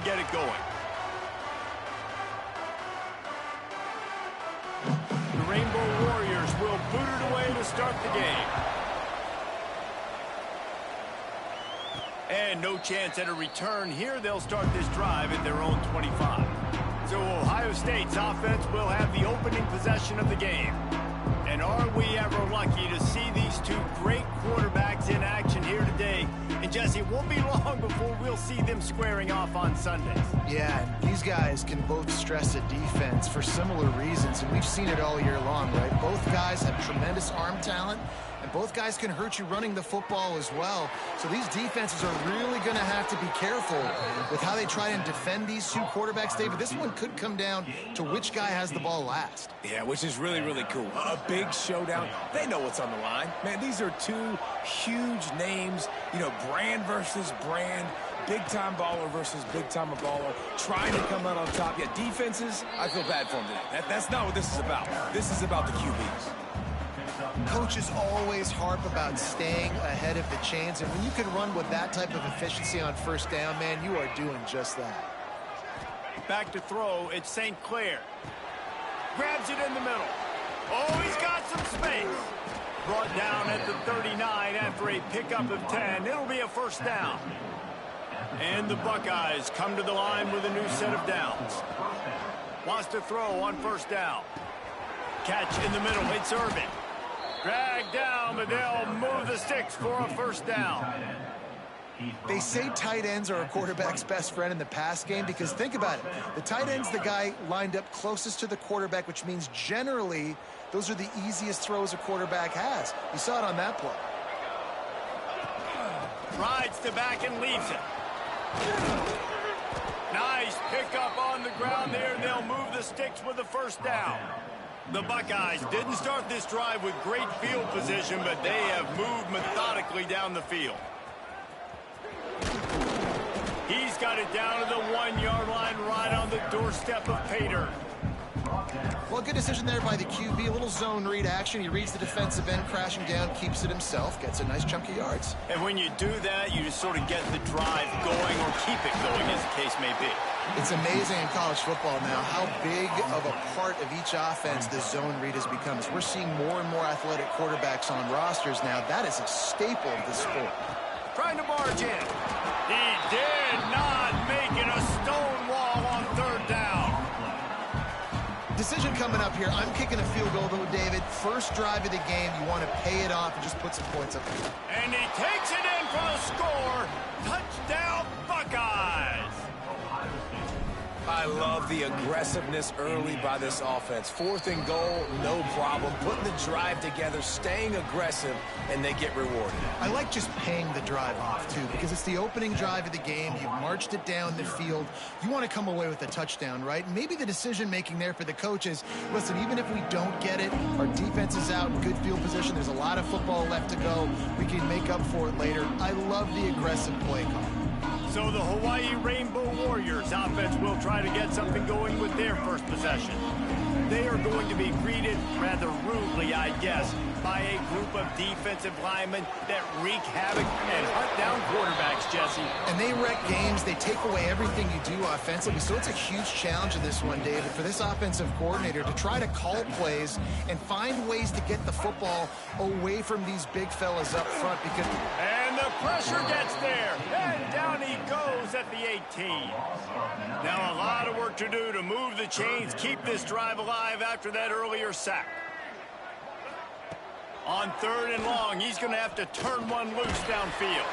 get it going. The Rainbow Warriors will boot it away to start the game. And no chance at a return here. They'll start this drive at their own 25. So Ohio State's offense will have the opening possession of the game. And are we ever lucky to see these two great quarterbacks in action here today? And Jesse, it won't be long before we'll see them squaring off on Sundays. Yeah, and these guys can both stress a defense for similar reasons, and we've seen it all year long, right? Both guys have tremendous arm talent, and both guys can hurt you running the football as well. So these defenses are really going to have to be careful with how they try and defend these two quarterbacks, David. This one could come down to which guy has the ball last. Yeah, which is really, really cool. A big showdown. They know what's on the line. Man, these are two huge names, you know, brand versus brand, big-time baller versus big-time baller, trying to come out on top. Yeah, defenses, I feel bad for them today. That's not what this is about. This is about the QBs. Coaches always harp about staying ahead of the chains, and when you can run with that type of efficiency on first down, man, you are doing just that. Back to throw, it's St. Clair. Grabs it in the middle. Oh, he's got some space. Brought down at the 39 after a pickup of 10. It'll be a first down. And the Buckeyes come to the line with a new set of downs. Wants to throw on first down. Catch in the middle, it's Irvin. Dragged down, but they'll move the sticks for a first down. They say tight ends are a quarterback's best friend in the pass game because think about it. The tight end's the guy lined up closest to the quarterback, which means generally those are the easiest throws a quarterback has. You saw it on that play. Rides to back and leaves it. Nice pickup on the ground there. They'll move the sticks with the first down. The Buckeyes didn't start this drive with great field position, but they have moved methodically down the field. He's got it down to the 1-yard line right on the doorstep of Pater. Well, good decision there by the QB. A little zone read action. He reads the defensive end crashing down, keeps it himself, gets a nice chunk of yards. And when you do that, you just sort of get the drive going or keep it going, as the case may be. It's amazing in college football now how big of a part of each offense the zone read has become. As we're seeing more and more athletic quarterbacks on rosters now, that is a staple of the sport. Trying to barge in. He did not make it a stone wall on third down. Decision coming up here. I'm kicking a field goal, though, David. First drive of the game. You want to pay it off and just put some points up here. And he takes it in for a score. Touchdown, Buckeyes. I love the aggressiveness early by this offense. 4th and goal, no problem. Putting the drive together, staying aggressive, and they get rewarded. I like just paying the drive off, too, because it's the opening drive of the game. You've marched it down the field. You want to come away with a touchdown, right? Maybe the decision-making there for the coaches, listen, even if we don't get it, our defense is out in good field position. There's a lot of football left to go. We can make up for it later. I love the aggressive play call. So the Hawaii Rainbow Warriors offense will try to get something going with their first possession. They are going to be greeted rather rudely, I guess, by a group of defensive linemen that wreak havoc and hunt down quarterbacks, Jesse. And they wreck games. They take away everything you do offensively. So it's a huge challenge in this one, David, for this offensive coordinator to try to call plays and find ways to get the football away from these big fellas up front. Because and the pressure gets there. And down he goes at the 18. Now a lot of work to do to move the chains, keep this drive alive after that earlier sack. On 3rd and long, he's going to have to turn one loose downfield.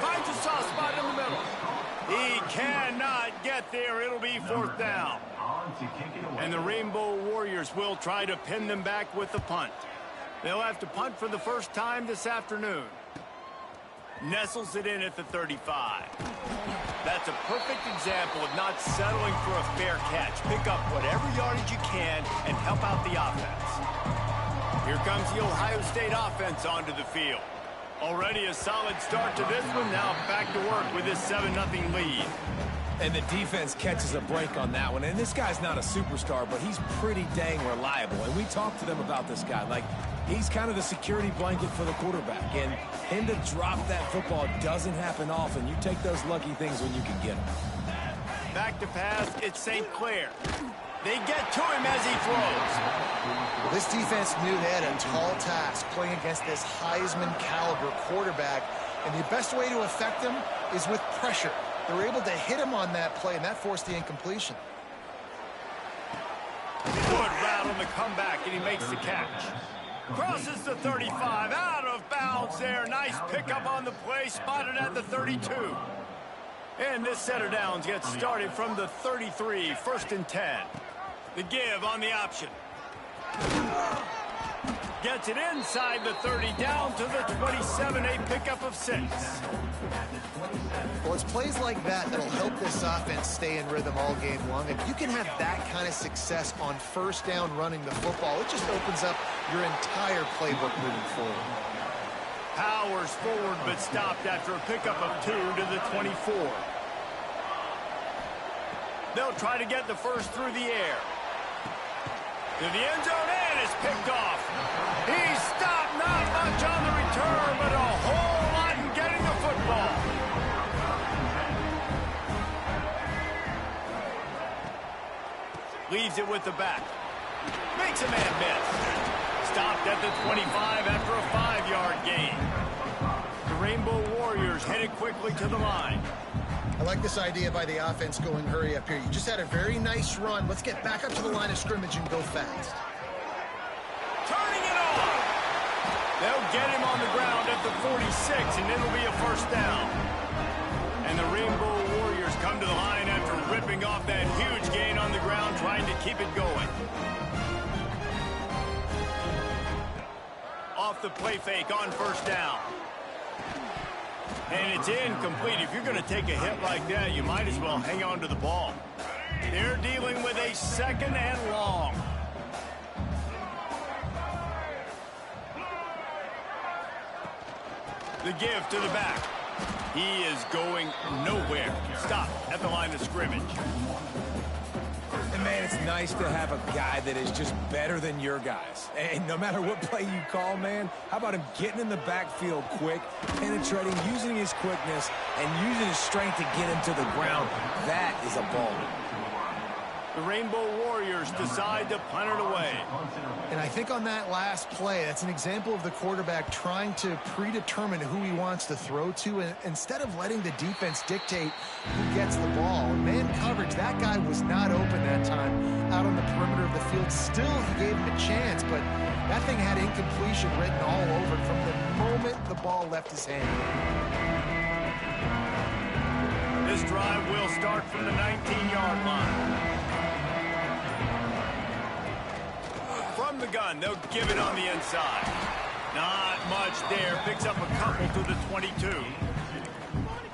Finds a soft spot in the middle. He cannot get there. It'll be 4th down. And the Rainbow Warriors will try to pin them back with the punt. They'll have to punt for the first time this afternoon. Nestles it in at the 35. That's a perfect example of not settling for a fair catch. Pick up whatever yardage you can and help out the offense. Here comes the Ohio State offense onto the field. Already a solid start to this one. Now back to work with this 7-0 lead. And the defense catches a break on that one. And this guy's not a superstar, but he's pretty dang reliable. And we talked to them about this guy. Like, he's kind of the security blanket for the quarterback. And him to drop that football doesn't happen often. You take those lucky things when you can get them. Back to pass, it's St. Clair. They get to him as he throws. Well, this defense knew they had a tall task playing against this Heisman caliber quarterback, and the best way to affect him is with pressure. They were able to hit him on that play, and that forced the incompletion. Good route on the comeback, and he makes the catch. Crosses the 35, out of bounds there. Nice pickup on the play, spotted at the 32. And this set of downs gets started from the 33, 1st and 10. The give on the option. Gets it inside the 30, down to the 27, a pickup of 6. Well, it's plays like that that'll help this offense stay in rhythm all game long. If you can have that kind of success on 1st down running the football, it just opens up your entire playbook moving forward. Powers forward, but stopped after a pickup of 2 to the 24. They'll try to get the first through the air. To the end zone, and it's picked off. He's stopped, not much on the return, but a whole lot in getting the football. Leaves it with the back. Makes a man miss. Stopped at the 25 after a 5-yard gain. The Rainbow Warriors headed quickly to the line. I like this idea by the offense going hurry up here. You just had a very nice run. Let's get back up to the line of scrimmage and go fast. Turning it on. They'll get him on the ground at the 46, and it'll be a 1st down. And the Rainbow Warriors come to the line after ripping off that huge gain on the ground, trying to keep it going. Off the play fake on 1st down. And it's incomplete. If you're going to take a hit like that, you might as well hang on to the ball. They're dealing with a 2nd and long. The give to the back. He is going nowhere. Stop at the line of scrimmage. And, man, it's nice to have a guy that is just better than your guys. And no matter what play you call, man, how about him getting in the backfield quick, penetrating, using his quickness, and using his strength to get him to the ground. That is a ball. The Rainbow Warriors decide to punt it away. And I think on that last play, that's an example of the quarterback trying to predetermine who he wants to throw to, and instead of letting the defense dictate who gets the ball. Man coverage, that guy was not open that time out on the perimeter of the field. Still, he gave him a chance, but that thing had incompletion written all over it from the moment the ball left his hand. This drive will start from the 19-yard line. From the gun, they'll give it on the inside. Not much there. Picks up a couple to the 22.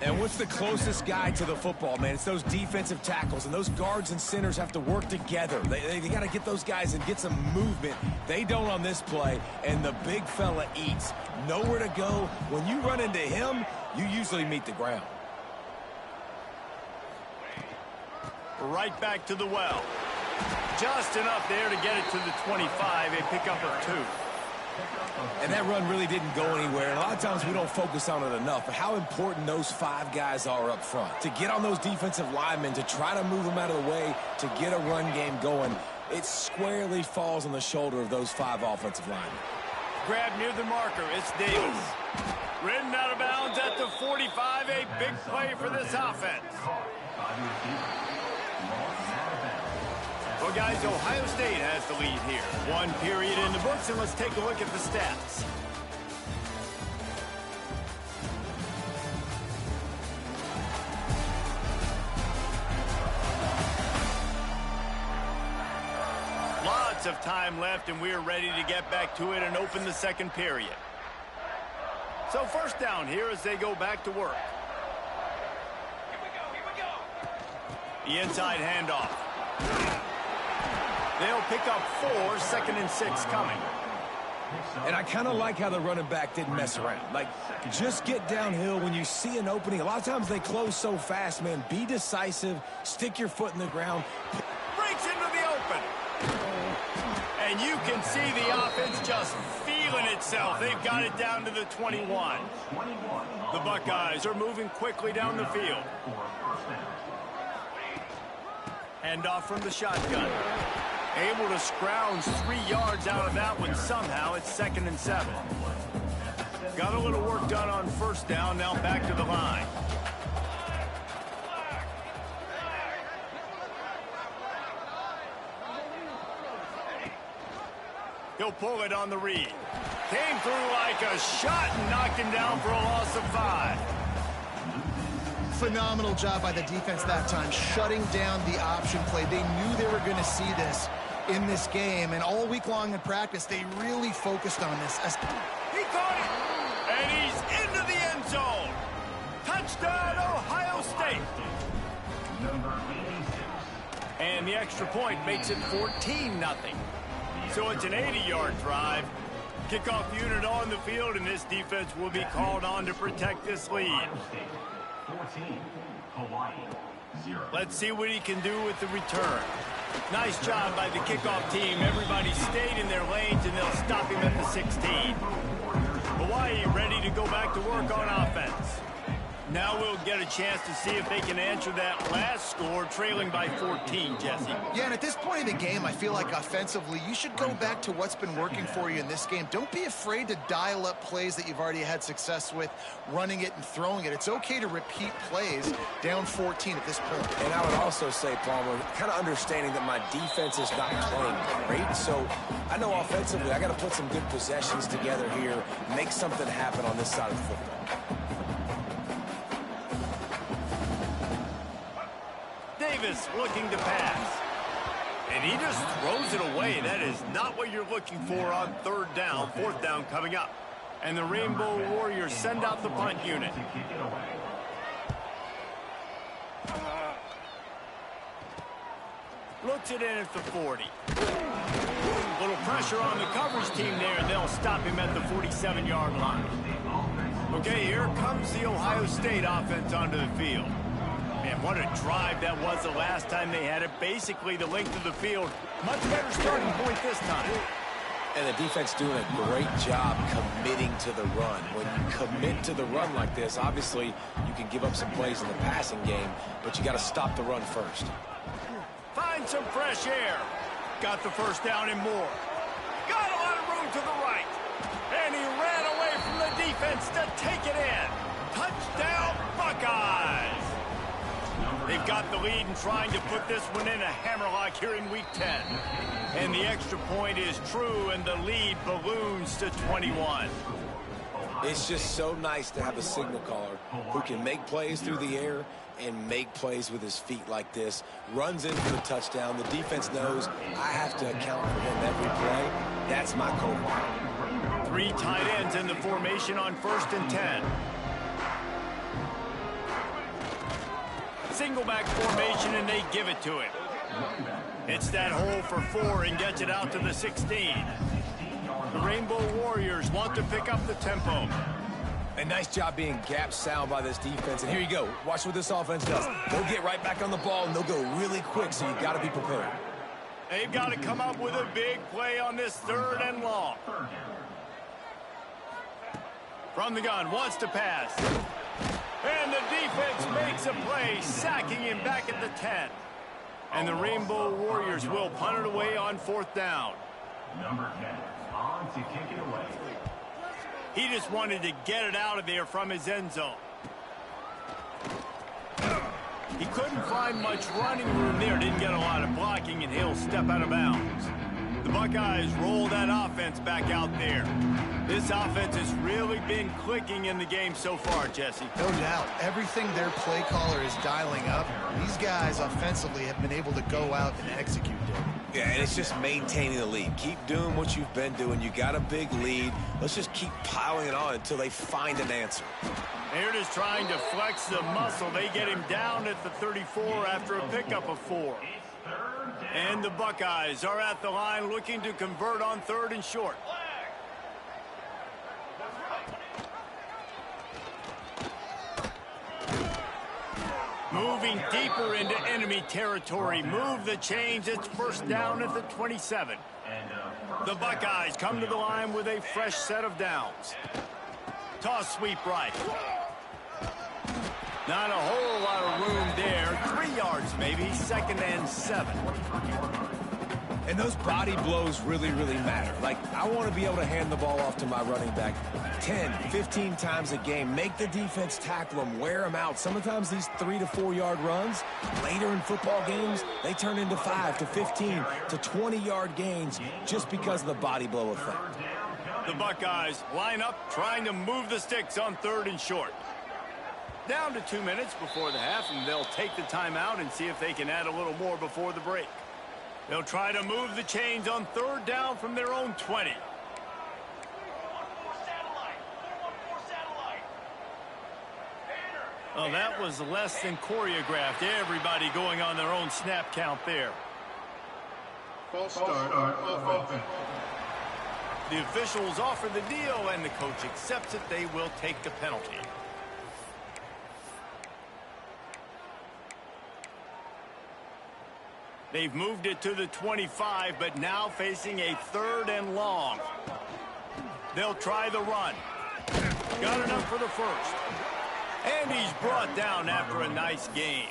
And what's the closest guy to the football, man? It's those defensive tackles, and those guards and centers have to work together. They got to get those guys and get some movement. They don't on this play, and the big fella eats. Nowhere to go. When you run into him, you usually meet the ground. Right back to the well. Just enough there to get it to the 25, a pickup of 2. And that run really didn't go anywhere. And a lot of times we don't focus on it enough. But how important those 5 guys are up front. To get on those defensive linemen, to try to move them out of the way, to get a run game going, it squarely falls on the shoulder of those 5 offensive linemen. Grab near the marker. It's Davis. Ridden out of bounds at the 45, a big play for this offense. Well, guys, Ohio State has the lead here. 1 period in the books, and let's take a look at the stats. Lots of time left, and we're ready to get back to it and open the 2nd period. So 1st down here as they go back to work. The inside handoff. They'll pick up 4, 2nd and 6 coming. And I kind of like how the running back didn't mess around. Like, just get downhill when you see an opening. A lot of times they close so fast, man. Be decisive. Stick your foot in the ground. Breaks into the open. And you can see the offense just feeling itself. They've got it down to the 21. The Buckeyes are moving quickly down the field. Handoff from the shotgun. Able to scrounge 3 yards out of that one somehow. It's 2nd and 7. Got a little work done on first down. Now back to the line. He'll pull it on the read. Came through like a shot and knocked him down for a loss of 5. Phenomenal job by the defense that time, shutting down the option play. They knew they were going to see this in this game, and all week long in practice, they really focused on this. He caught it, and he's into the end zone. Touchdown, Ohio State. And the extra point makes it 14-0. So it's an 80-yard drive. Kickoff unit on the field, and this defense will be called on to protect this lead. 14, Hawaii, 0. Let's see what he can do with the return. Nice job by the kickoff team. Everybody stayed in their lanes, and they'll stop him at the 16. Hawaii ready to go back to work on offense. Now we'll get a chance to see if they can answer that last score, trailing by 14, Jesse. Yeah, and at this point in the game, I feel like offensively, you should go back to what's been working for you in this game. Don't be afraid to dial up plays that you've already had success with, running it and throwing it. It's okay to repeat plays down 14 at this point. And I would also say, Palmer, kind of understanding that my defense is not playing great, so I know offensively I got to put some good possessions together here, make something happen on this side of the football. Davis looking to pass. And he just throws it away. That is not what you're looking for on 3rd down. 4th down coming up. And the Rainbow Warriors send out the punt unit. Looks it in at the 40. Little pressure on the coverage team there, and they'll stop him at the 47-yard line. Okay, here comes the Ohio State offense onto the field. And what a drive that was the last time they had it. Basically the length of the field. Much better starting point this time. And the defense doing a great job committing to the run. When you commit to the run like this, obviously you can give up some plays in the passing game, but you got to stop the run first. Find some fresh air. Got the first down and more. Got a lot of room to the right. And he ran away from the defense to take it in. Touchdown, Buckeyes. They've got the lead and trying to put this one in a hammerlock here in Week 10. And the extra point is true, and the lead balloons to 21. It's just so nice to have a signal caller who can make plays through the air and make plays with his feet like this. Runs in for the touchdown. The defense knows I have to account for him every play. That's my code. 3 tight ends in the formation on 1st and 10. Single back formation, and they give it to him. It's that hole for 4 and gets it out to the 16. The Rainbow Warriors want to pick up the tempo. A nice job being gap sound by this defense. And here you go. Watch what this offense does. They'll get right back on the ball, and they'll go really quick, so you got to be prepared. They've got to come up with a big play on this 3rd and long. From the gun, wants to pass. And the defense makes a play, sacking him back at the 10. And the Rainbow Warriors will punt it away on 4th down. Number 10, on to kick it away. He just wanted to get it out of there from his end zone. He couldn't find much running room there, didn't get a lot of blocking, and he'll step out of bounds. The Buckeyes roll that offense back out there. This offense has really been clicking in the game so far, Jesse. No doubt. Everything their play caller is dialing up, these guys offensively have been able to go out and execute it. Yeah, and it's just maintaining the lead. Keep doing what you've been doing. You got a big lead. Let's just keep piling it on until they find an answer. They're just trying to flex the muscle. They get him down at the 34 after a pickup of 4. And the Buckeyes are at the line looking to convert on 3rd and short. Moving deeper into enemy territory. Move the chains. It's 1st down at the 27. The Buckeyes come to the line with a fresh set of downs. Toss sweep right. Not a whole lot of room there. 3 yards maybe 2nd and 7. And those body blows really, really matter. Like, I want to be able to hand the ball off to my running back 10, 15 times a game. Make the defense tackle them, wear them out. Sometimes these 3 to 4 yard runs, later in football games, they turn into 5 to 15 to 20 yard gains just because of the body blow effect. The Buckeyes line up trying to move the sticks on 3rd and short. Down to 2 minutes before the half, and they'll take the timeout and see if they can add a little more before the break. They'll try to move the chains on 3rd down from their own 20. Well, that was less than choreographed. Everybody going on their own snap count there. False start on offense. The officials offer the deal, and the coach accepts it. They will take the penalty. They've moved it to the 25, but now facing a 3rd and long. They'll try the run. Got enough for the first. And he's brought down after a nice game.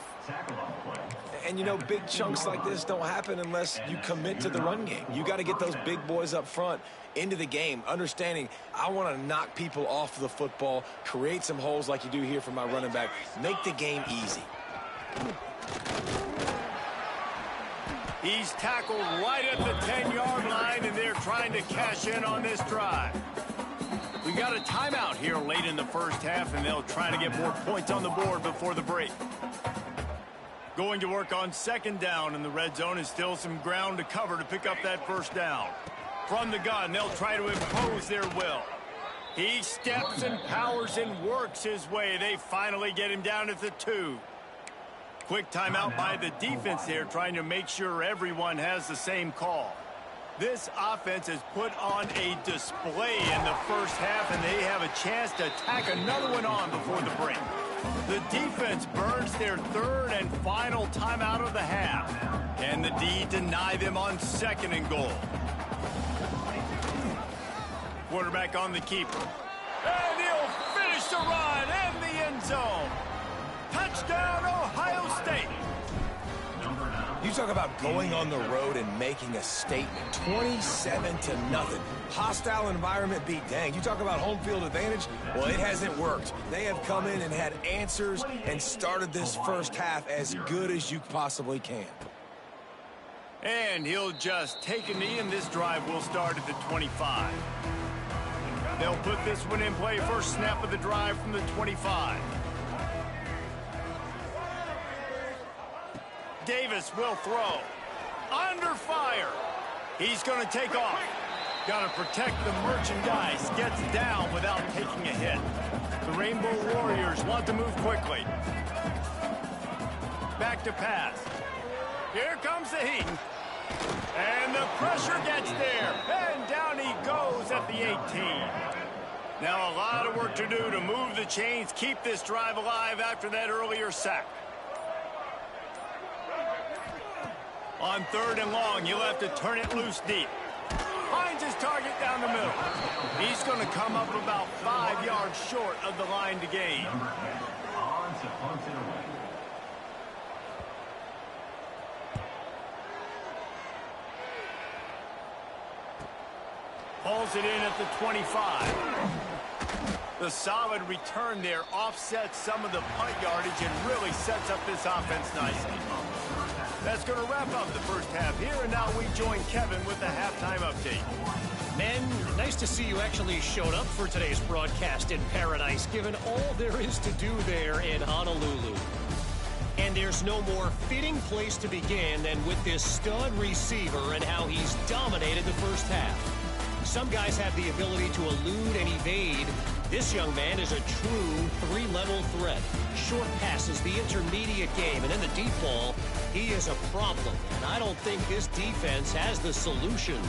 And, you know, big chunks like this don't happen unless you commit to the run game. You got to get those big boys up front into the game, understanding I want to knock people off the football, create some holes like you do here for my running back, make the game easy. He's tackled right at the 10-yard line, and they're trying to cash in on this drive. We got a timeout here late in the first half, and they'll try to get more points on the board before the break. Going to work on 2nd down in the red zone, and still some ground to cover to pick up that first down. From the gun, they'll try to impose their will. He steps and powers and works his way. They finally get him down at the 2. Quick timeout by the defense there, trying to make sure everyone has the same call. This offense has put on a display in the first half, and they have a chance to tack another one on before the break. The defense burns their 3rd and final timeout of the half, and the D deny them on 2nd and goal. Quarterback on the keeper. And he'll finish the run in the end zone. Touchdown, Ohio State. You talk about going on the road and making a statement. 27-0. Hostile environment beat. Dang, you talk about home field advantage? Well, it hasn't worked. They have come in and had answers and started this first half as good as you possibly can. And he'll just take a knee, and this drive will start at the 25. They'll put this one in play. First snap of the drive from the 25. Davis will throw. Under fire. He's going to take off. Got to protect the merchandise. Gets down without taking a hit. The Rainbow Warriors want to move quickly. Back to pass. Here comes the heat. And the pressure gets there. And down he goes at the 18. Now a lot of work to do to move the chains, keep this drive alive after that earlier sack. On 3rd and long, he'll have to turn it loose deep. Finds his target down the middle. He's going to come up about 5 yards short of the line to gain. Pulls it in at the 25. The solid return there offsets some of the punt yardage and really sets up this offense nicely. That's going to wrap up the first half here, and now we join Kevin with the halftime update. Men, nice to see you actually showed up for today's broadcast in paradise, given all there is to do there in Honolulu. And there's no more fitting place to begin than with this stud receiver and how he's dominated the first half. Some guys have the ability to elude and evade. This young man is a true three-level threat. Short passes, the intermediate game, and in the deep ball, he is a problem. And I don't think this defense has the solution.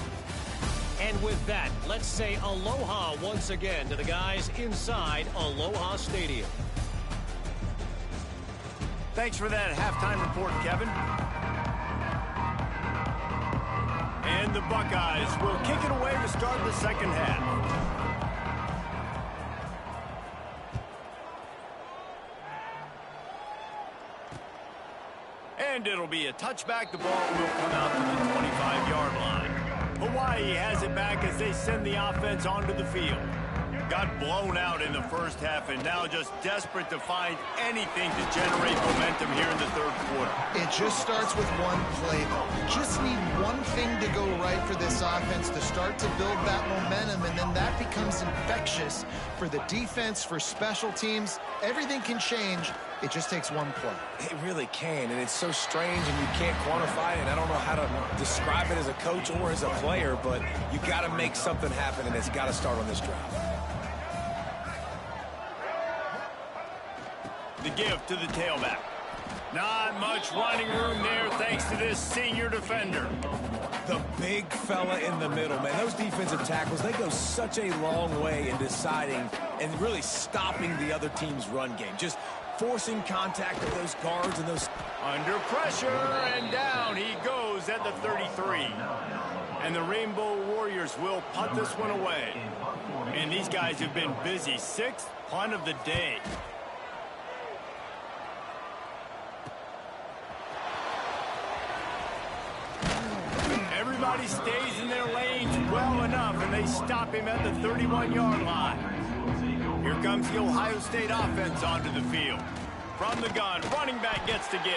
And with that, let's say aloha once again to the guys inside Aloha Stadium. Thanks for that halftime report, Kevin. And the Buckeyes will kick it away to start the second half. And it'll be a touchback. The ball will come out to the 25-yard line. Hawaii has it back as they send the offense onto the field. Got blown out in the first half and now just desperate to find anything to generate momentum here in the third quarter. It just starts with one play, though. You just need one thing to go right for this offense to start to build that momentum, and then that becomes infectious for the defense, for special teams. Everything can change. It just takes one play. It really can, and it's so strange, and you can't quantify it, and I don't know how to describe it as a coach or as a player, but you got to make something happen, and it's got to start on this drive. The give to the tailback. Not much running room there thanks to this senior defender. The big fella in the middle, man. Those defensive tackles, they go such a long way in deciding and really stopping the other team's run game. Just forcing contact with those guards and those... Under pressure, and down he goes at the 33. And the Rainbow Warriors will punt this one away. And these guys have been busy. Sixth punt of the day. Everybody stays in their lanes well enough, and they stop him at the 31-yard line. Here comes the Ohio State offense onto the field. From the gun, running back gets the give.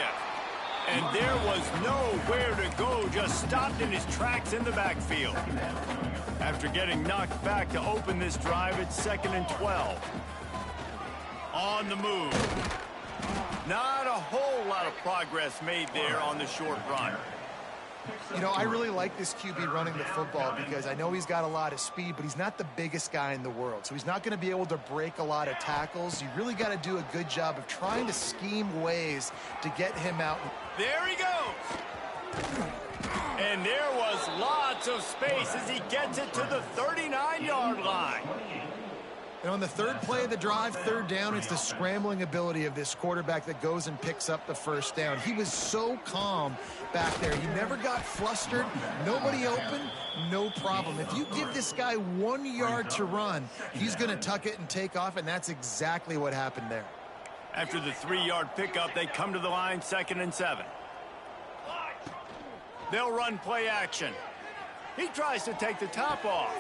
And there was nowhere to go, just stopped in his tracks in the backfield. After getting knocked back to open this drive, it's 2nd and 12. On the move. Not a whole lot of progress made there on the short run. You know, I really like this QB running the football because I know he's got a lot of speed, but he's not the biggest guy in the world. So he's not going to be able to break a lot of tackles. You really got to do a good job of trying to scheme ways to get him out. There he goes. And there was lots of space as he gets it to the 39-yard line. And on the third play of the drive, third down, it's the scrambling ability of this quarterback that goes and picks up the first down. He was so calm back there. He never got flustered. Nobody open, no problem. If you give this guy 1 yard to run, he's going to tuck it and take off, and that's exactly what happened there. After the 3-yard pickup, they come to the line, 2nd and 7. They'll run play action. He tries to take the top off.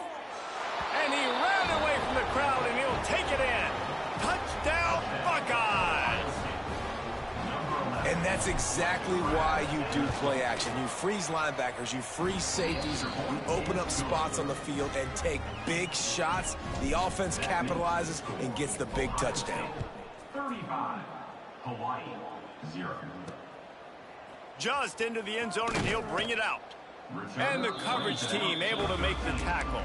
And he ran away from the crowd, and he'll take it in. Touchdown, Buckeyes! And that's exactly why you do play action. You freeze linebackers, you freeze safeties, you open up spots on the field and take big shots. The offense capitalizes and gets the big touchdown. 35, Hawaii, 0. Just into the end zone, and he'll bring it out. And the coverage team able to make the tackle.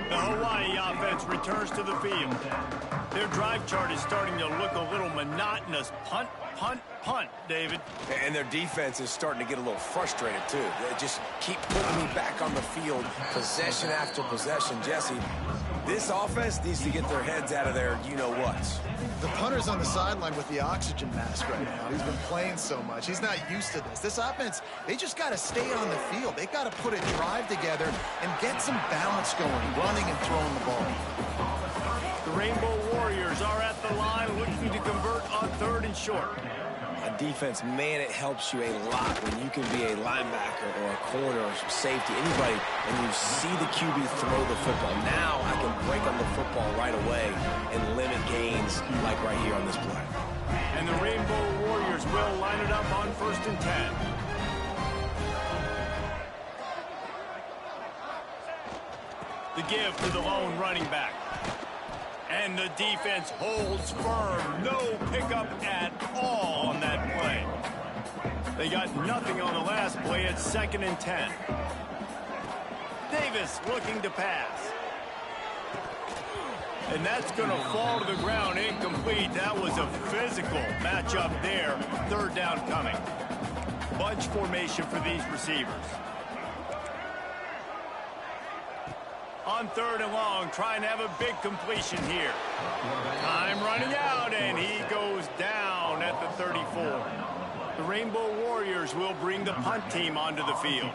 The Hawaii offense returns to the field. Their drive chart is starting to look a little monotonous. Punt, punt, punt, David. And their defense is starting to get a little frustrated, too. They just keep putting me back on the field, possession after possession. Jesse, this offense needs to get their heads out of their you-know-whats. The punter's on the sideline with the oxygen mask right now. He's been playing so much. He's not used to this. This offense, they just got to stay on the field. They got to put a drive together and get some balance going, running and throwing the ball. The Rainbow Warriors are at the line looking to convert on 3rd and short. On defense, man, it helps you a lot when you can be a linebacker or a corner or safety, anybody, and you see the QB throw the football. Now I can break on the football right away and limit gains like right here on this play. And the Rainbow Warriors will line it up on 1st and 10. The give to the lone running back. And the defense holds firm. No pickup at all on that play. They got nothing on the last play. It's 2nd and 10. Davis looking to pass. And that's going to fall to the ground incomplete. That was a physical matchup there. 3rd down coming. Bunch formation for these receivers. On 3rd and long, trying to have a big completion here. Time running out, and he goes down at the 34. The Rainbow Warriors will bring the punt team onto the field.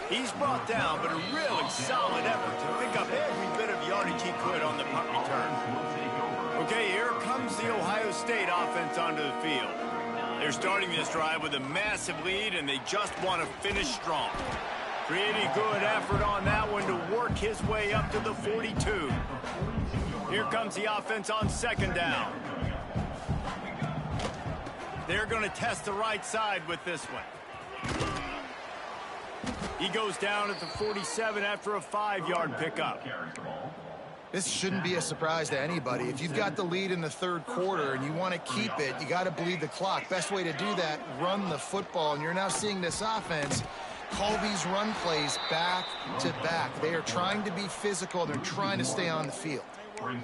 He's brought brought down, but a really solid effort to pick up every bit of yardage he could on the punt return. Okay, here comes the Ohio State offense onto the field. They're starting this drive with a massive lead, and they just want to finish strong. Pretty good effort on that one to work his way up to the 42. Here comes the offense on second down. They're going to test the right side with this one. He goes down at the 47 after a 5-yard pickup. This shouldn't be a surprise to anybody. If you've got the lead in the third quarter and you want to keep it, you got to bleed the clock. Best way to do that, run the football. And you're now seeing this offense call these run plays back to back. They are trying to be physical. They're trying to stay on the field. You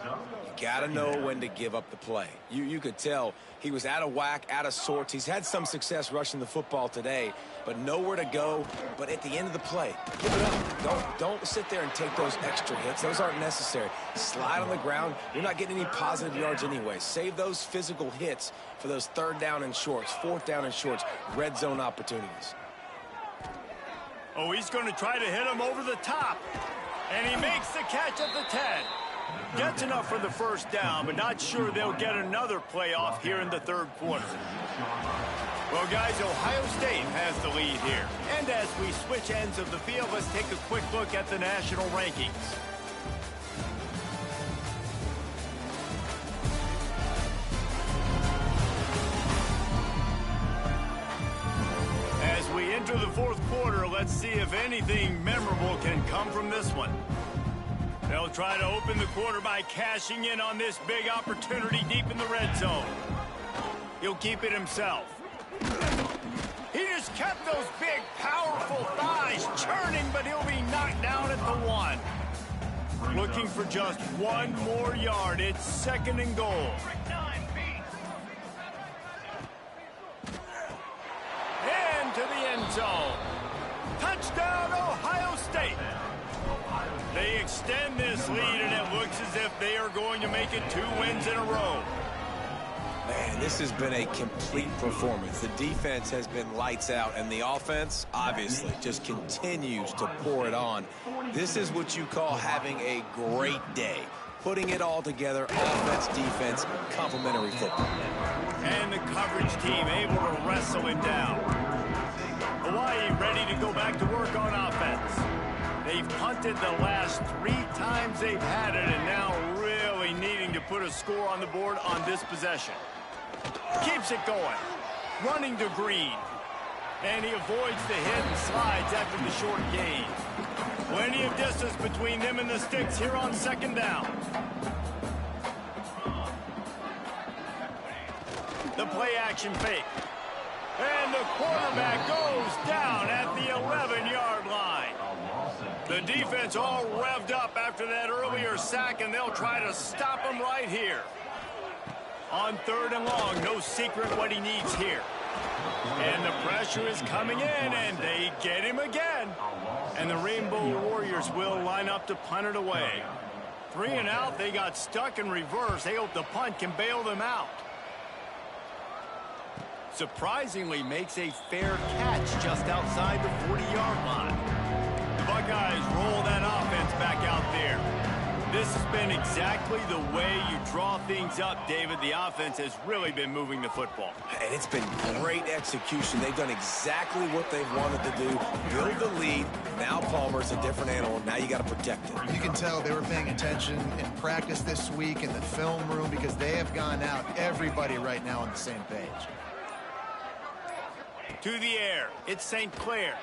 got to know when to give up the play. You could tell he was out of whack, out of sorts. He's had some success rushing the football today, but nowhere to go. But at the end of the play, give it up. Don't sit there and take those extra hits. Those aren't necessary. Slide on the ground. You're not getting any positive yards anyway. Save those physical hits for those third down and shorts, fourth down and shorts, red zone opportunities. Oh, he's going to try to hit him over the top. And he makes the catch at the 10. Gets enough for the first down, but not sure they'll get another playoff here in the third quarter. Well, guys, Ohio State has the lead here. And as we switch ends of the field, let's take a quick look at the national rankings. As we enter the fourth quarter, let's see if anything memorable can come from this one. They'll try to open the quarter by cashing in on this big opportunity deep in the red zone. He'll keep it himself. He just kept those big, powerful thighs churning, but he'll be knocked down at the 1. Looking for just one more yard. It's second and goal. And to the end zone. Touchdown, Ohio State. They extend this lead, and it looks as if they are going to make it 2 wins in a row. Man, this has been a complete performance. The defense has been lights out, and the offense, obviously, just continues to pour it on. This is what you call having a great day. Putting it all together, offense, defense, complementary football. And the coverage team able to wrestle him down. Hawaii ready to go back to work on offense. They've punted the last 3 times they've had it, and now really needing to put a score on the board on this possession. Keeps it going. Running to Green. And he avoids the hit and slides after the short gain. Plenty of distance between them and the sticks here on second down. The play action fake. And the quarterback goes down at the 11-yard line. The defense all revved up after that earlier sack, and they'll try to stop him right here. On third and long, no secret what he needs here. And the pressure is coming in, and they get him again. And the Rainbow Warriors will line up to punt it away. 3 and out, they got stuck in reverse. They hope the punt can bail them out. Surprisingly makes a fair catch just outside the 40-yard line. The Buckeyes roll that offense back out there. This has been exactly the way you draw things up, David. The offense has really been moving the football. And it's been great execution. They've done exactly what they've wanted to do. Build the lead. Now Palmer's a different animal. Now you got to protect it. You can tell they were paying attention in practice this week in the film room because they have gone out, everybody right now on the same page. To the air. It's St. Clair.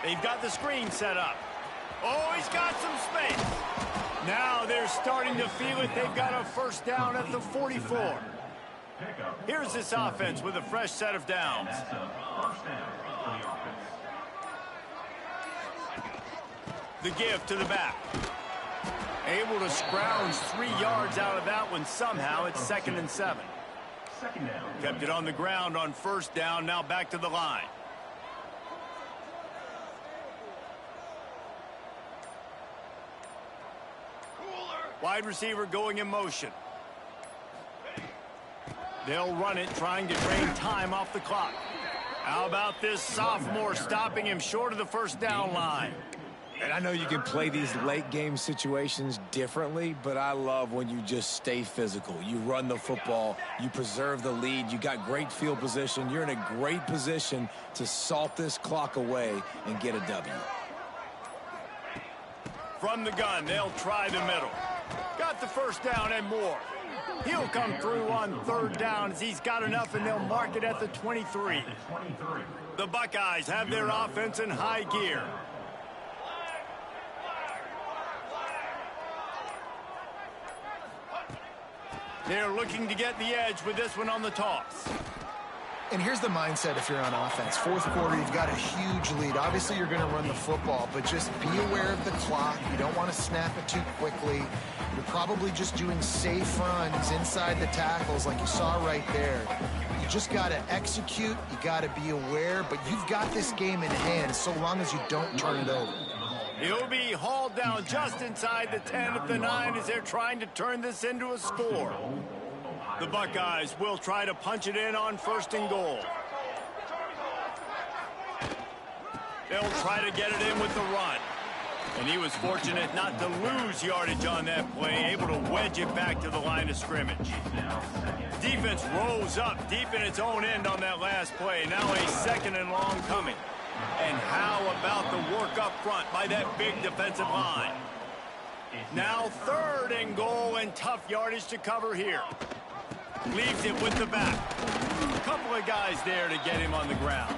They've got the screen set up. Oh, he's got some space. Now they're starting to feel it. They've got a first down at the 44. Here's this offense with a fresh set of downs. The give to the back. Able to scrounge 3 yards out of that one somehow. It's 2nd and 7. Kept it on the ground on first down. Now back to the line. Wide receiver going in motion. They'll run it, trying to drain time off the clock. How about this sophomore stopping him short of the first down line? And I know you can play these late game situations differently, but I love when you just stay physical. You run the football, you preserve the lead, you got great field position. You're in a great position to salt this clock away and get a W. From the gun, they'll try the middle. Got the first down and more. He'll come through on third down as he's got enough, and they'll mark it at the 23. The Buckeyes have their offense in high gear. They're looking to get the edge with this one on the toss. And here's the mindset if you're on offense. Fourth quarter, you've got a huge lead. Obviously, you're going to run the football, but just be aware of the clock. You don't want to snap it too quickly. You're probably just doing safe runs inside the tackles like you saw right there. You just got to execute. You got to be aware, but you've got this game in hand so long as you don't turn it over. He'll be hauled down just inside the 10 at the 9 as they're trying to turn this into a score. The Buckeyes will try to punch it in on first and goal. They'll try to get it in with the run. And he was fortunate not to lose yardage on that play, able to wedge it back to the line of scrimmage. Defense rose up deep in its own end on that last play. Now a second and long coming. And how about the work up front by that big defensive line? Now third and goal, and tough yardage to cover here. Leaves it with the back. A couple of guys there to get him on the ground.